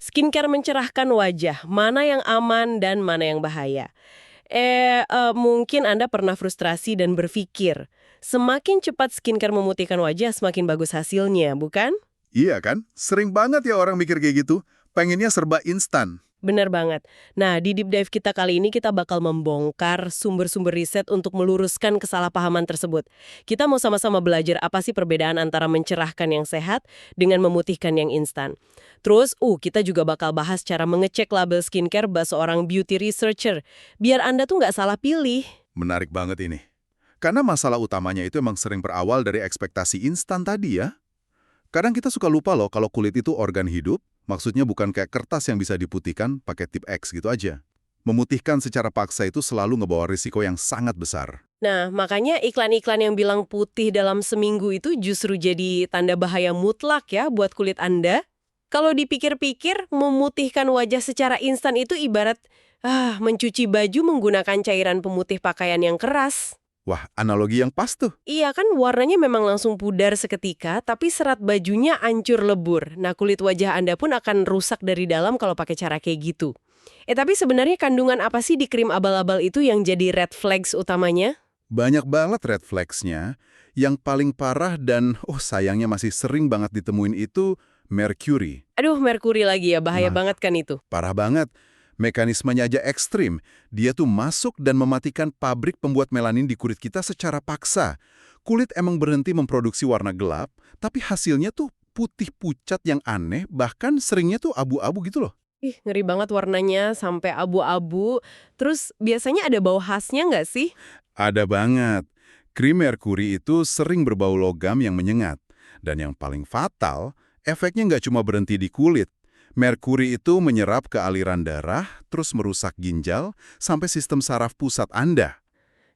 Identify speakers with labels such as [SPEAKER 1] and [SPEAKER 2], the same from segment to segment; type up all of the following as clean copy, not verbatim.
[SPEAKER 1] skincare mencerahkan wajah, mana yang aman dan mana yang bahaya. Mungkin Anda pernah frustrasi dan berpikir, semakin cepat skincare memutihkan wajah, semakin bagus hasilnya, bukan?
[SPEAKER 2] Iya kan? Sering banget ya orang mikir kayak gitu. Pengennya serba instan.
[SPEAKER 1] Benar banget. Nah, di deep dive kita kali ini kita bakal membongkar sumber-sumber riset untuk meluruskan kesalahpahaman tersebut. Kita mau sama-sama belajar apa sih perbedaan antara mencerahkan yang sehat dengan memutihkan yang instan. Terus, kita juga bakal bahas cara mengecek label skincare seorang beauty researcher, biar Anda tuh nggak salah pilih.
[SPEAKER 2] Menarik banget ini. Karena masalah utamanya itu emang sering berawal dari ekspektasi instan tadi ya. Kadang kita suka lupa loh kalau kulit itu organ hidup, maksudnya bukan kayak kertas yang bisa diputihkan pakai tip X gitu aja. Memutihkan secara paksa itu selalu ngebawa risiko yang sangat besar.
[SPEAKER 1] Nah, makanya iklan-iklan yang bilang putih dalam seminggu itu justru jadi tanda bahaya mutlak ya buat kulit Anda. Kalau dipikir-pikir, memutihkan wajah secara instan itu ibarat mencuci baju menggunakan cairan pemutih pakaian yang keras.
[SPEAKER 2] Wah, analogi yang pas tuh.
[SPEAKER 1] Iya kan, warnanya memang langsung pudar seketika, tapi serat bajunya hancur lebur. Nah, kulit wajah Anda pun akan rusak dari dalam kalau pakai cara kayak gitu. Tapi sebenarnya kandungan apa sih di krim abal-abal itu yang jadi red flags utamanya?
[SPEAKER 2] Banyak banget red flags-nya. Yang paling parah dan sayangnya masih sering banget ditemuin itu mercury.
[SPEAKER 1] Aduh, merkuri lagi ya, bahaya
[SPEAKER 2] Nah,
[SPEAKER 1] banget kan itu.
[SPEAKER 2] parah banget. Mekanismenya aja ekstrim. Dia tuh masuk dan mematikan pabrik pembuat melanin di kulit kita secara paksa. Kulit emang berhenti memproduksi warna gelap, tapi hasilnya tuh putih pucat yang aneh, bahkan seringnya tuh abu-abu gitu loh.
[SPEAKER 1] Ih, ngeri banget warnanya sampai abu-abu. Terus biasanya ada bau khasnya nggak sih?
[SPEAKER 2] Ada banget. Krim merkuri itu sering berbau logam yang menyengat. Dan yang paling fatal, efeknya nggak cuma berhenti di kulit. Merkuri itu menyerap ke aliran darah, terus merusak ginjal, sampai sistem saraf pusat Anda.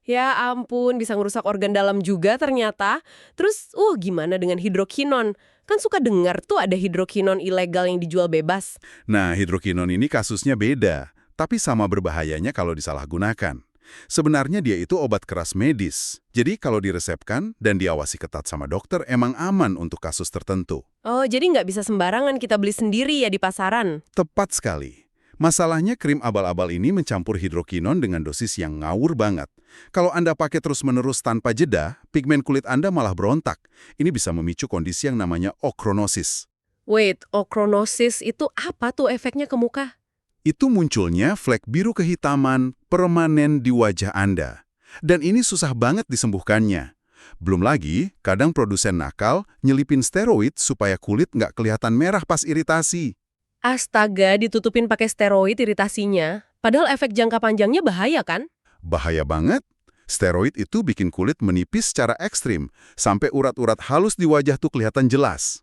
[SPEAKER 1] Ya ampun, bisa ngerusak organ dalam juga ternyata. Terus, gimana dengan hidrokinon? Kan suka dengar tuh ada hidrokinon ilegal yang dijual bebas.
[SPEAKER 2] Nah, hidrokinon ini kasusnya beda, tapi sama berbahayanya kalau disalahgunakan. Sebenarnya dia itu obat keras medis. Jadi kalau diresepkan dan diawasi ketat sama dokter, emang aman untuk kasus tertentu.
[SPEAKER 1] Oh, jadi nggak bisa sembarangan kita beli sendiri ya di pasaran?
[SPEAKER 2] Tepat sekali. Masalahnya krim abal-abal ini mencampur hidrokinon dengan dosis yang ngawur banget. Kalau Anda pakai terus-menerus tanpa jeda, pigmen kulit Anda malah berontak. Ini bisa memicu kondisi yang namanya ochronosis.
[SPEAKER 1] Wait, okronosis itu apa tuh efeknya ke muka?
[SPEAKER 2] Itu munculnya flek biru kehitaman permanen di wajah Anda. Dan ini susah banget disembuhkannya. Belum lagi, kadang produsen nakal nyelipin steroid supaya kulit nggak kelihatan merah pas iritasi.
[SPEAKER 1] Astaga, ditutupin pakai steroid iritasinya. Padahal efek jangka panjangnya bahaya kan?
[SPEAKER 2] Bahaya banget. Steroid itu bikin kulit menipis secara ekstrim, sampai urat-urat halus di wajah tuh kelihatan jelas.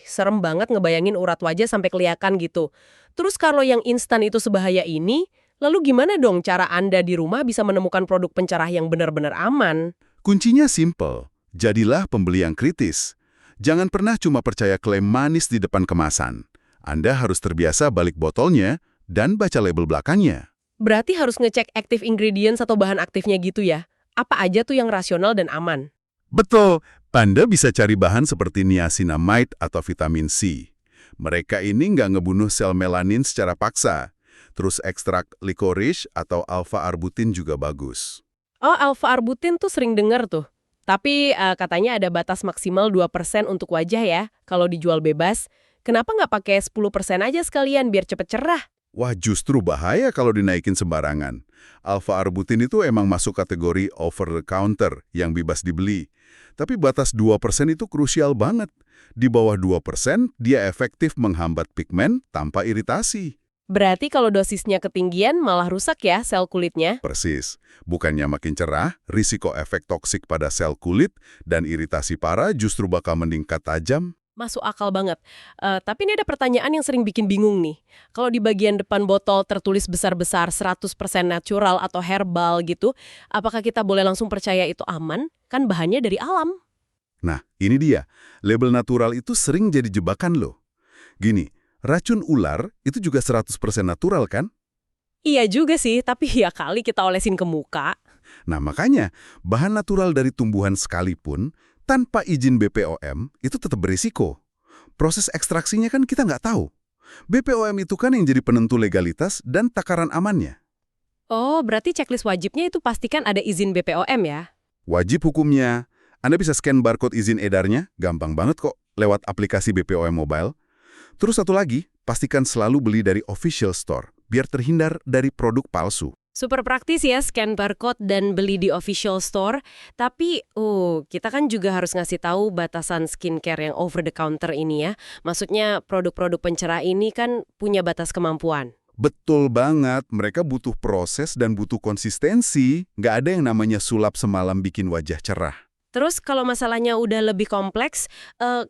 [SPEAKER 1] Serem banget ngebayangin urat wajah sampai kelihatan gitu. Terus kalau yang instan itu sebahaya ini, lalu gimana dong cara Anda di rumah bisa menemukan produk pencerah yang benar-benar aman?
[SPEAKER 2] Kuncinya simple, jadilah pembeli yang kritis. Jangan pernah cuma percaya klaim manis di depan kemasan. Anda harus terbiasa balik botolnya dan baca label belakangnya.
[SPEAKER 1] Berarti harus ngecek active ingredients atau bahan aktifnya gitu ya? Apa aja tuh yang rasional dan aman?
[SPEAKER 2] Betul, Anda bisa cari bahan seperti niacinamide atau vitamin C. Mereka ini nggak ngebunuh sel melanin secara paksa. Terus ekstrak licorice atau alpha-arbutin juga bagus.
[SPEAKER 1] Oh, alpha-arbutin tuh sering dengar tuh. Tapi katanya ada batas maksimal 2% untuk wajah ya, kalau dijual bebas. Kenapa nggak pakai 10% aja sekalian biar cepet cerah?
[SPEAKER 2] Wah, justru bahaya kalau dinaikin sembarangan. Alpha-arbutin itu emang masuk kategori over the counter yang bebas dibeli. Tapi batas 2% itu krusial banget. Di bawah 2%, dia efektif menghambat pigmen tanpa iritasi.
[SPEAKER 1] Berarti kalau dosisnya ketinggian malah rusak ya sel kulitnya?
[SPEAKER 2] Persis. Bukannya makin cerah, risiko efek toksik pada sel kulit dan iritasi parah justru bakal meningkat tajam.
[SPEAKER 1] Masuk akal banget. Tapi ini ada pertanyaan yang sering bikin bingung nih. Kalau di bagian depan botol tertulis besar-besar 100% natural atau herbal gitu, apakah kita boleh langsung percaya itu aman? Kan bahannya dari alam.
[SPEAKER 2] Nah, ini dia. Label natural itu sering jadi jebakan loh. Gini, racun ular itu juga 100% natural kan?
[SPEAKER 1] Iya juga sih, tapi ya kali kita olesin ke muka.
[SPEAKER 2] Nah, makanya bahan natural dari tumbuhan sekalipun tanpa izin BPOM itu tetap berisiko. Proses ekstraksinya kan kita nggak tahu. BPOM itu kan yang jadi penentu legalitas dan takaran amannya.
[SPEAKER 1] Oh, berarti checklist wajibnya itu pastikan ada izin BPOM ya?
[SPEAKER 2] Wajib hukumnya. Anda bisa scan barcode izin edarnya, gampang banget kok, lewat aplikasi BPOM Mobile. Terus satu lagi, pastikan selalu beli dari official store, biar terhindar dari produk palsu.
[SPEAKER 1] Super praktis ya scan barcode dan beli di official store. Tapi, kita kan juga harus ngasih tahu batasan skincare yang over the counter ini ya. Maksudnya produk-produk pencerah ini kan punya batas kemampuan.
[SPEAKER 2] Betul banget, mereka butuh proses dan butuh konsistensi. Nggak ada yang namanya sulap semalam bikin wajah cerah.
[SPEAKER 1] Terus kalau masalahnya udah lebih kompleks,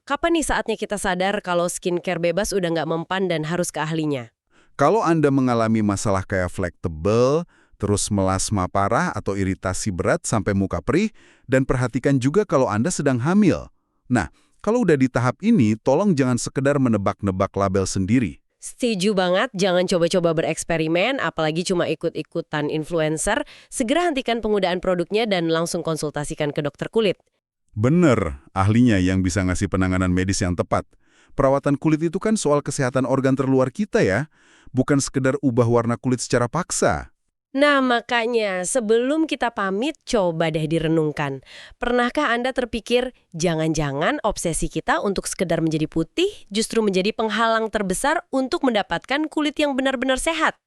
[SPEAKER 1] kapan nih saatnya kita sadar kalau skincare bebas udah nggak mempan dan harus ke ahlinya?
[SPEAKER 2] Kalau Anda mengalami masalah kayak flek tebel, terus melasma parah atau iritasi berat sampai muka perih, dan perhatikan juga kalau Anda sedang hamil. Nah, kalau udah di tahap ini, tolong jangan sekedar menebak-nebak label sendiri.
[SPEAKER 1] Setuju banget, jangan coba-coba bereksperimen, apalagi cuma ikut-ikutan influencer. Segera hentikan penggunaan produknya dan langsung konsultasikan ke dokter kulit.
[SPEAKER 2] Bener, ahlinya yang bisa ngasih penanganan medis yang tepat. Perawatan kulit itu kan soal kesehatan organ terluar kita ya, bukan sekedar ubah warna kulit secara paksa.
[SPEAKER 1] Nah, makanya sebelum kita pamit, coba deh direnungkan. Pernahkah Anda terpikir, jangan-jangan obsesi kita untuk sekedar menjadi putih justru menjadi penghalang terbesar untuk mendapatkan kulit yang benar-benar sehat?